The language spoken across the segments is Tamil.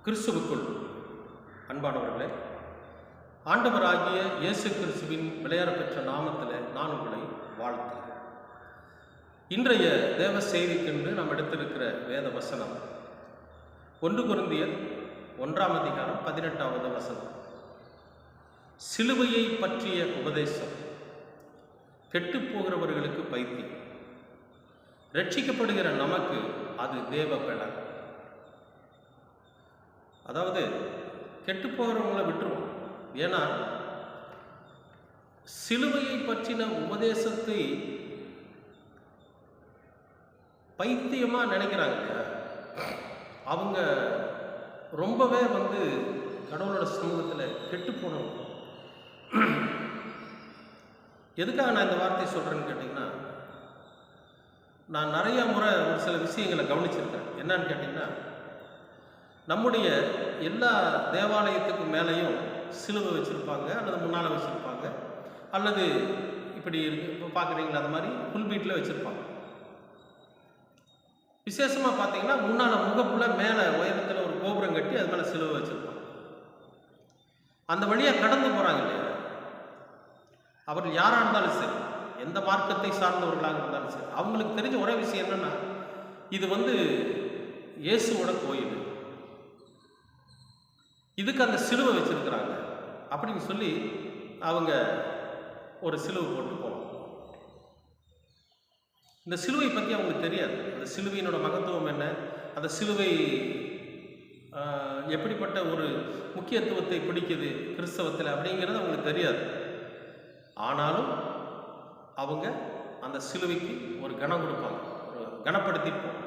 கிறிஸ்துவுக்குள் அன்பானவர்களே, ஆண்டவராகிய இயேசு கிறிஸ்துவின் விளையாடப்பெற்ற நாமத்தில் நான் உங்களை வாழ்த்துகிறேன். இன்றைய தேவ செய்திக்கென்று நாம் எடுத்திருக்கிற வேத வசனம் 1 கொரிந்தியர் 1ஆம் அதிகாரம் 18வது வசனம். சிலுவையை பற்றிய உபதேசம் கெட்டுப்போகிறவர்களுக்கு பைத்தியம், ரட்சிக்கப்படுகிற நமக்கு அது தேவ பலன். அதாவது கெட்டு போகிறவங்களை விட்டுருவோம். ஏன்னா சிலுவையை பற்றின உபதேசத்தை பைத்தியமா நினைக்கிறாங்க. அவங்க ரொம்பவே கடவுளோட சமூகத்தில் கெட்டு போனவங்க. எதுக்காக நான் இந்த வார்த்தையை சொல்றேன்னு கேட்டிங்கன்னா, நான் நிறைய முறை ஒரு சில விஷயங்களை கவனிச்சிருக்கேன். என்னன்னு கேட்டிங்கன்னா, நம்முடைய எல்லா தேவாலயத்துக்கும் மேலேயும் சிலுவை வச்சுருப்பாங்க, அல்லது முன்னால் வச்சுருப்பாங்க, அல்லது இப்படி இப்போ பார்க்குறீங்களா அது மாதிரி புல்பீட்டில் வச்சுருப்பாங்க. விசேஷமாக பார்த்தீங்கன்னா முன்னால் முகப்புல மேலே உயரத்தில் ஒரு கோபுரம் கட்டி அது மேலே சிலுவை வச்சுருப்பாங்க. அந்த வழியாக கடந்து போகிறாங்க இல்லையா, அவர்கள் யாராக இருந்தாலும் சரி, எந்த மார்க்கத்தை சார்ந்தவர்களாக இருந்தாலும் சரி, அவங்களுக்கு தெரிஞ்ச ஒரே விஷயம் என்னென்னா, இது இயேசுவோட கோயில், இதுக்கு அந்த சிலுவை வச்சிருக்கிறாங்க அப்படின்னு சொல்லி அவங்க ஒரு சிலுவை போட்டு போவாங்க. இந்த சிலுவை பற்றி அவங்களுக்கு தெரியாது. அந்த சிலுவையினோட மகத்துவம் என்ன, அந்த சிலுவை எப்படிப்பட்ட ஒரு முக்கியத்துவத்தை பிடிக்குது கிறிஸ்தவத்தில் அப்படிங்கிறது அவங்களுக்கு தெரியாது. ஆனாலும் அவங்க அந்த சிலுவைக்கு ஒரு கனம் கொடுப்பாங்க, ஒரு கனப்படுத்திப்போம்.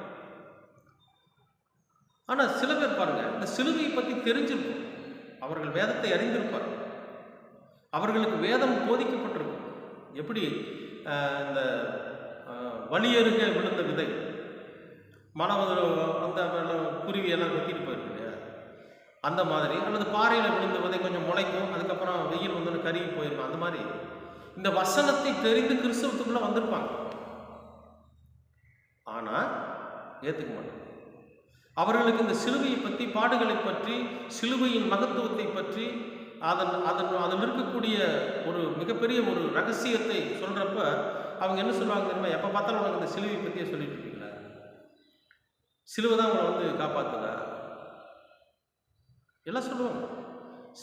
ஆனால் சில பேர் பாருங்க, இந்த சிலுவையை பற்றி தெரிஞ்சிருக்கும், அவர்கள் வேதத்தை அறிந்திருப்பார், அவர்களுக்கு வேதம் போதிக்கப்பட்டிருக்கும். எப்படி இந்த வழியருக விழுந்த விதை மனம் அந்த குருவியெல்லாம் கொத்திட்டு போயிருக்கு இல்லையா, அந்த மாதிரி, அல்லது பாறையில் விழுந்த விதை கொஞ்சம் முளைக்கும், அதுக்கப்புறம் வெயில் வந்து கருகி போயிருக்கும். அந்த மாதிரி இந்த வசனத்தை தெரிந்து கிறிஸ்தவத்துக்குள்ள வந்திருப்பாங்க. ஆனால் ஏற்றுக்க மாட்டாங்க. அவர்களுக்கு இந்த சிலுவையை பற்றி, பாடுகளை பற்றி, சிலுவையின் மகத்துவத்தை பற்றி, அதில் இருக்கக்கூடிய ஒரு மிகப்பெரிய ஒரு ரகசியத்தை சொல்கிறப்ப அவங்க என்ன சொல்லுவாங்க தெரியுமா? எப்போ பார்த்தாலும் உனக்கு இந்த சிலுவையை பற்றியே சொல்லிட்டு இருக்கீங்களா, சிலுவை தான் உங்களை காப்பாற்றுதா எல்லாம் சொல்லுவாங்க.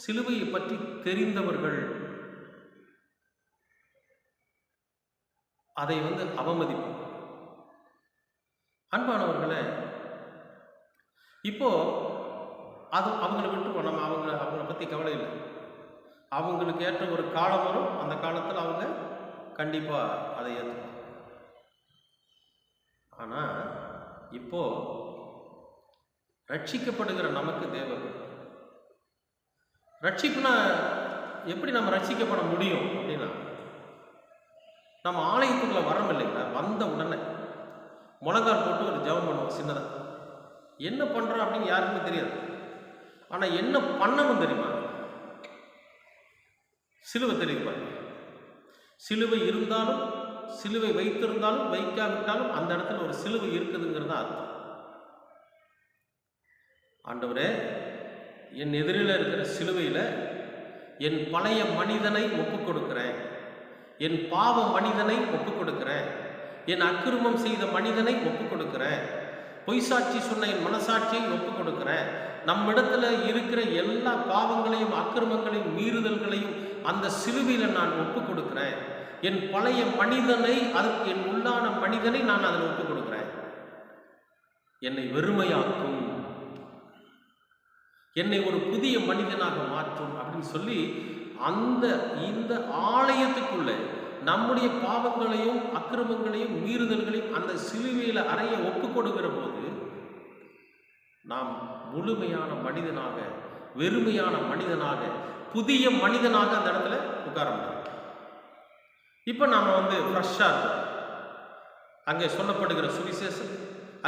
சிலுவையை பற்றி தெரிந்தவர்கள் அதை அவமதிப்பாங்க. அன்பானவர்களே, இப்போ அது அவங்கள விட்டுருவோம். நம்ம அவங்கள பற்றி கவலை இல்லை. அவங்களுக்கு ஏற்ற ஒரு காலம் வரும், அந்த காலத்தில் அவங்க கண்டிப்பாக அதை ஏற்றுப்பாங்க. ஆனால் இப்போ ரட்சிக்கப்படுகிற நமக்கு தேவை. ரட்சிப்புனா எப்படி நம்ம ரட்சிக்கப்பட முடியும் அப்படின்னா, நம்ம ஆலயத்துக்குள்ள வரோம் இல்லைங்களா, வந்த உடனே முழங்கால் போட்டு ஒரு ஜெபம் பண்ணுவோம் சின்னதாக. என்ன பண்ணுறோம் அப்படின்னு யாருக்குமே தெரியாது. ஆனால் என்ன பண்ணணும் தெரியுமா? சிலுவை தெரியுது பாருங்க. சிலுவை இருந்தாலும், சிலுவை வைத்திருந்தாலும், வைக்காவிட்டாலும் அந்த இடத்துல ஒரு சிலுவை இருக்குதுங்கிறது அர்த்தம். ஆண்டவரே, என் எதிரில் இருக்கிற சிலுவையில் என் பழைய மனிதனை ஒப்புக் கொடுக்கிறேன், என் பாவ மனிதனை ஒப்புக் கொடுக்கிறேன், என் அக்கிரமம் செய்த மனிதனை ஒப்புக் கொடுக்கிறேன், பொய் சாட்சி சொன்ன என் மனசாட்சியை ஒப்புக் கொடுக்கிறேன், நம்மிடத்துல இருக்கிற எல்லா பாவங்களையும், அக்கிரமங்களையும், மீறுதல்களையும் அந்த சிலுவையில் நான் ஒப்புக் கொடுக்கிறேன். என் பழைய மனிதனை, அதற்கு என் உள்ளான மனிதனை நான் அதில் ஒப்புக் கொடுக்கிறேன். என்னை வெறுமையாக்கும், என்னை ஒரு புதிய மனிதனாக மாற்றும் அப்படின்னு சொல்லி இந்த ஆலயத்துக்குள்ள நம்முடைய பாவங்களையும், அக்கிரமங்களையும், மீறுதல்களையும் அந்த சிலுவையில் அறைய ஒப்புக் கொடுக்கிற போது நாம் முழுமையான மனிதனாக, வெறுமையான மனிதனாக, புதிய மனிதனாக அந்த இடத்துல உட்கார முடியும். இப்போ நாம் ஃப்ரெஷ்ஷாக இருக்கோம். அங்கே சொல்லப்படுகிற சுவிசேஷம்,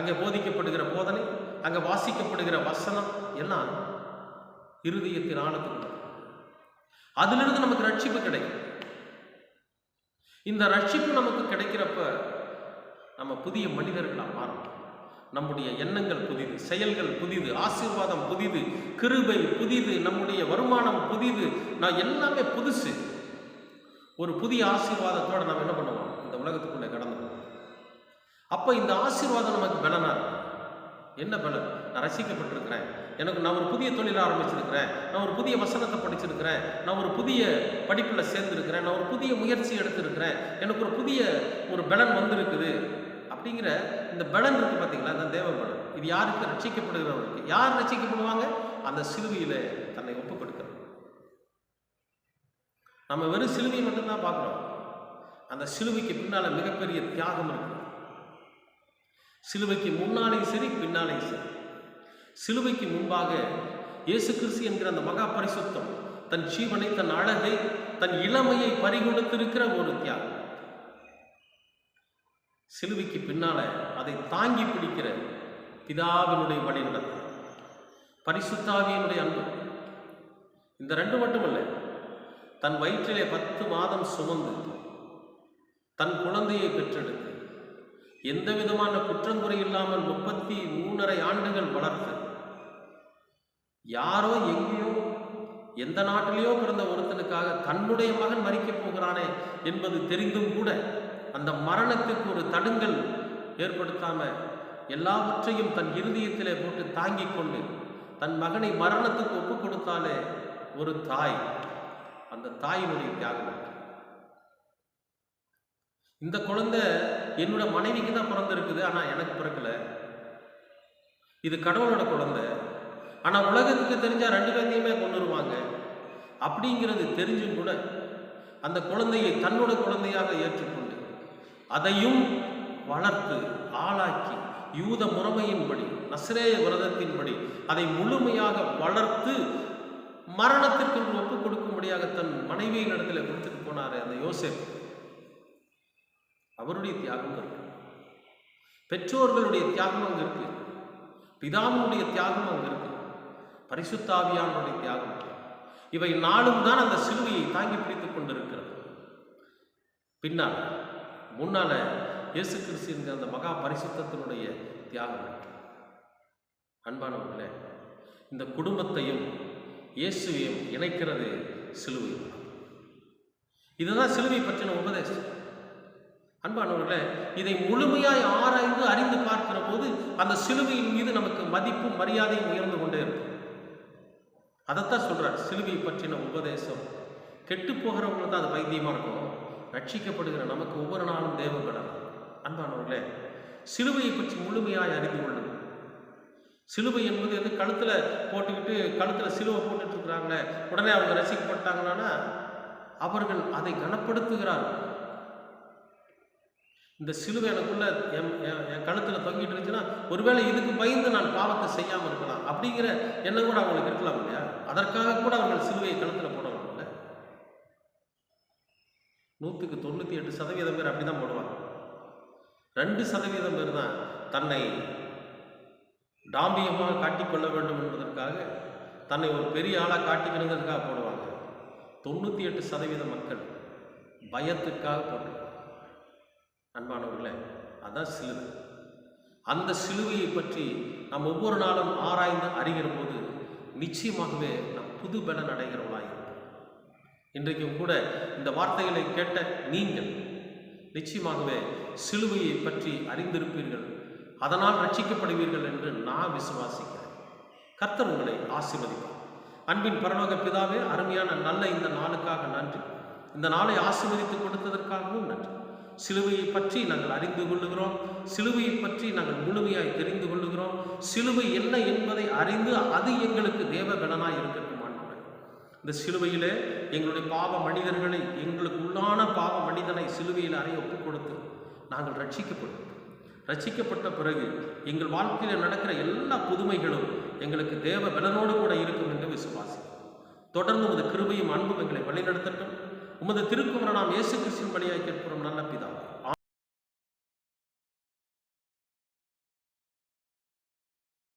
அங்கே போதிக்கப்படுகிற போதனை, அங்கே வாசிக்கப்படுகிற வசனம் எல்லாம் இருதயத்தின் ஆழத்துக்கு, அதிலிருந்து நமக்கு ரட்சிப்பு கிடைக்கும். இந்த ரட்சிப்பு நமக்கு கிடைக்கிறப்ப நம்ம புதிய மனிதர்களாக மாறும். நம்முடைய எண்ணங்கள் புதிது, செயல்கள் புதிது, ஆசீர்வாதம் புதிது, கிருபை புதிது, நம்முடைய வருமானம் புதிது, நான் எல்லாமே புதுசு. ஒரு புதிய ஆசீர்வாதத்தோட நம்ம என்ன பண்ணுவோம்? இந்த உலகத்துக்குள்ளே கடந்து போவோம். அப்போ இந்த ஆசீர்வாதம் நமக்கு பலனா இருக்கும். என்ன பலன்? நான் ரசிக்கப்பட்டிருக்கிறேன், நான் ஒரு புதிய தொழில் ஆரம்பிச்சிருக்கிறேன், நான் ஒரு புதிய வசனத்தை படிச்சிருக்கிறேன், நான் ஒரு புதிய படிப்பில் சேர்ந்துருக்கிறேன், நான் ஒரு புதிய முயற்சி எடுத்திருக்கிறேன், எனக்கு ஒரு புதிய பலன் வந்திருக்குது அப்படிங்கிற இந்த பலன் இருக்கு பார்த்தீங்களா? அந்த தேவ பலன். இது யாருக்கு? ரட்சிக்கப்படுகிறவர்களுக்கு. யார் ரட்சிக்கப்படுவாங்க? அந்த சிலுவையில் தன்னை ஒப்பு கொடுக்கிறார். நம்ம வெறும் சிலுவையை மட்டும்தான் பார்க்குறோம். அந்த சிலுவைக்கு பின்னால் மிகப்பெரிய தியாகம் இருக்கு. சிலுவைக்கு முன்னாலேயும் சரி, பின்னாலேயும் சரி. சிலுவைக்கு முன்பாக இயேசு கிறிஸ்து என்கிற அந்த மகா பரிசுத்தம் தன் ஜீவனை, தன் அழகை, தன் இளமையை பறிகொடுத்திருக்கிற ஒரு தியாகம். சிலுவைக்கு பின்னால அதை தாங்கி பிடிக்கிற பிதாவினுடைய வழிநடத்தல், பரிசுத்தாவியினுடைய அன்பு. இந்த ரெண்டு மட்டுமல்ல, தன் வயிற்றிலே 10 மாதம் சுமந்து தன் குழந்தையை பெற்றெடுத்து எந்த விதமான குற்றங்குறை இல்லாமல் 33.5 ஆண்டுகள் வளர்த்து, யாரோ எங்கேயோ எந்த நாட்டிலேயோ பிறந்த ஒருத்தனுக்காக தன்னுடைய மகன் மரிக்கப் போகிறானே என்பது தெரிந்தும் கூட அந்த மரணத்துக்கு ஒரு தடுங்கல் ஏற்படுத்தாம எல்லாவற்றையும் தன் இருதயத்திலே போட்டு தாங்கிக் கொண்டு தன் மகனை மரணத்துக்கு ஒப்பு கொடுத்தாலே ஒரு தாய், அந்த தாயினுடைய தியாகம். இந்த குழந்தை என்னோட மனைவிக்கு தான் பிறந்திருக்குது, ஆனால் எனக்கு பிறக்கல. இது கடவுளோட குழந்தை, ஆனால் உலகத்துக்கு தெரிஞ்சா 2 பேர்த்தையுமே கொண்டுருவாங்க அப்படிங்கிறது தெரிஞ்சும் கூட அந்த குழந்தையை தன்னோட குழந்தையாக ஏற்றுக்கொண்டு அதையும் வளர்த்து ஆளாக்கி யூத முறைமையின்படி, நசரேய விரதத்தின்படி அதை முழுமையாக வளர்த்து மரணத்திற்கு ஒப்பு கொடுக்கும்படியாக தன் மனைவியின் இடத்துல கொடுத்துட்டு போனாரு அந்த யோசேப்பு. அவருடைய தியாகம் இருக்கு, பெற்றோர்களுடைய தியாகம் அங்க இருக்கு, பிதாவினுடைய தியாகம் அங்க இருக்கு, பரிசுத்த ஆவியானவருடைய தியாகம். இவை நாளும் தான் அந்த சிலுவையை தாங்கி பிடித்துக் கொண்டிருக்கிறது. பின்னால் முன்னால இயேசு கிறிஸ்து என்கிற அந்த மகா பரிசுத்தத்தினுடைய தியாகம். அன்பானவர்களே, இந்த குடும்பத்தையும் இயேசுவையும் இணைக்கிறது சிலுவை. இதுதான் சிலுவை பற்றின உபதேசம். அன்பானவர்களே, இதை முழுமையாய் ஆராய்ந்து அறிந்து பார்க்கிற போது அந்த சிலுவையின் மீது நமக்கு மதிப்பும் மரியாதையும் உயர்ந்து கொண்டே இருக்கும். அதைத்தான் சொல்றார், சிலுவை பற்றின உபதேசம். கெட்டு போகிறவங்களுக்கு தான் அது பைத்தியமா இருக்கும், ரட்சிக்கப்படுகிற நமக்கு ஒவ்வொரு நாளும் தேவைப்படலாம். அன்பானவர்களே, சிலுவையை பற்றி முழுமையாய் அறிந்து கொள்ளுங்கள். சிலுவை என்பது எது? கழுத்துல போட்டுக்கிட்டு கழுத்துல சிலுவை போட்டுட்டு இருக்கிறாங்களே, உடனே அவங்க ரசிக்கப்பட்டாங்கன்னா அவர்கள் அதை கனப்படுத்துகிறார்கள். இந்த சிலுவை எனக்குள்ள என் கழுத்துல தொங்கிட்டு இருந்துச்சுன்னா ஒருவேளை இதுக்கு பயந்து நான் பாவத்தை செய்யாமல் இருக்கலாம் அப்படிங்கிற எண்ணம் கூட அவங்களுக்கு இருக்கலாம் இல்லையா? அதற்காக கூட அவர்கள் சிலுவையை கழுத்துல போடலாம் இல்லை? 100க்கு 98% பேர் அப்படிதான் போடுவாங்க. 2% பேர் தான் தன்னை டாம்பியமாக காட்டிக்கொள்ள வேண்டும் என்பதற்காக, தன்னை ஒரு பெரிய ஆளாக காட்டிக்கணுங்கிறதுக்காக போடுவாங்க. 98% மக்கள் பயத்துக்காக போட்டு. அன்பானவர்களே, அதான் சிலுவை. அந்த சிலுவையை பற்றி நாம் ஒவ்வொரு நாளும் ஆராய்ந்து அறிகிற போது நிச்சயமாகவே நாம் புது பலன் அடைகிறவர்களாக இருப்போம். இன்றைக்கும் கூட இந்த வார்த்தைகளை கேட்ட நீங்கள் நிச்சயமாகவே சிலுவையை பற்றி அறிந்திருப்பீர்கள், அதனால் ரட்சிக்கப்படுவீர்கள் என்று நான் விசுவாசிக்கிறேன். கர்த்தர் உங்களை ஆசீர்வதிப்பார். அன்பின் பரலோக பிதாவே, அருமையான நல்ல இந்த நாளுக்காக நன்றி. இந்த நாளை ஆசீர்வதித்து கொடுத்ததற்காகவும் நன்றி. சிலுவையை பற்றி நாங்கள் அறிந்து கொள்ளுகிறோம், சிலுவையை பற்றி நாங்கள் முழுமையாய் தெரிந்து கொள்ளுகிறோம். சிலுவை என்ன என்பதை அறிந்து அது எங்களுக்கு தேவ பலனாய் இருக்கட்டும். ஆண்டவரே, இந்த சிலுவையிலே எங்களுடைய பாவ மனிதர்களை, எங்களுக்கு உள்ளான பாவ மனிதனை சிலுவையில் அறைய ஒப்புக் கொடுத்து நாங்கள் ரட்சிக்கப்பட்ட பிறகு எங்கள் வாழ்க்கையில் நடக்கிற எல்லா புதுமைகளும் எங்களுக்கு தேவ பலனோடு கூட இருக்கும் என்று விசுவாசி. தொடர்ந்து உமது கிருபையும் அன்பும் எங்களை வழிநடத்தட்டும். உமது திருக்குமரனாம் இயேசு கிறிஸ்துவின் வழியாய் கேட்கிறோம் நல்ல பிதாவே.